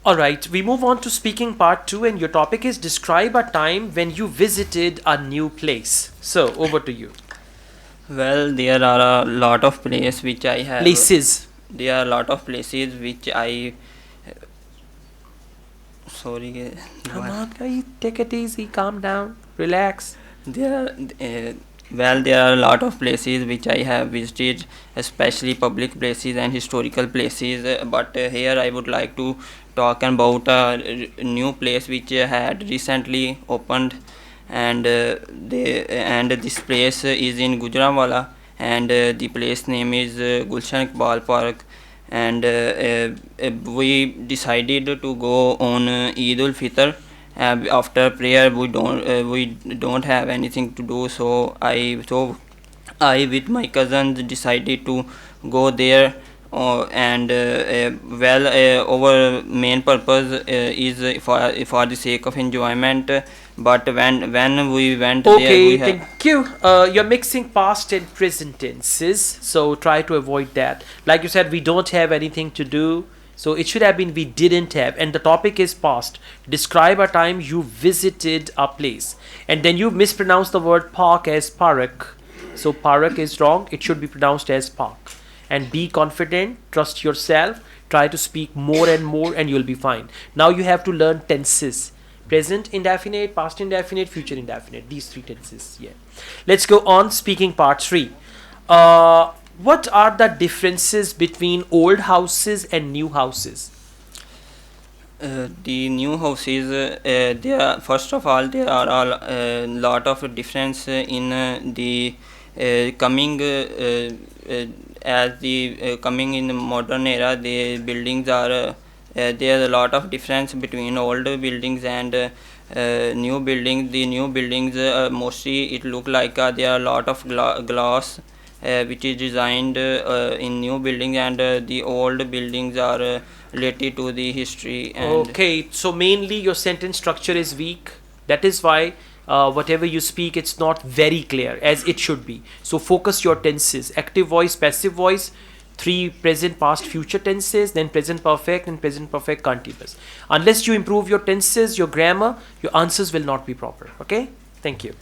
Alright, we move on to speaking part 2, and your topic is describe a time when you visited a new place. So, over to you. Well, there are a lot of places which I have. Places. There are a lot of places which I. Sorry, Come on, guys, take it easy, calm down, relax. there. Well, there are a lot of places which I have visited, especially public places and historical places. But here I would like to talk about a new place which had recently opened, and this place is in Gujranwala, and the place name is Gulshan Iqbal Park, and we decided to go on Eid ul Fitr. After prayer, we don't have anything to do, so I with my cousins decided to go there. Our main purpose is for the sake of enjoyment. But when we went there, Okay, we have. thank you. You're mixing past and present tenses, so try to avoid that. Like you said, we don't have anything to do, so it should have been we didn't have, and the topic is past. Describe a time you visited a place, and then you mispronounced the word park as parak. So parak is wrong, it should be pronounced as park. And be confident, trust yourself, try to speak more and more, and you'll be fine. Now you have to learn tenses: present indefinite, past indefinite, future indefinite. These three tenses. Yeah. Let's go on. Speaking part 3. What are the differences between old houses and new houses? The new houses, there first of all there are a lot of difference in the coming as the coming in the modern era. The buildings are there's a lot of difference between old buildings and new buildings. The new buildings, mostly it look like there are a lot of glass which is designed in new buildings, and the old buildings are related to the history. And Okay, so mainly your sentence structure is weak. That is why whatever you speak, it's not very clear as it should be. So focus your tenses: active voice, passive voice, three present, past, future tenses, then present perfect and present perfect continuous. Unless you improve your tenses, your grammar, your answers will not be proper. Okay, thank you.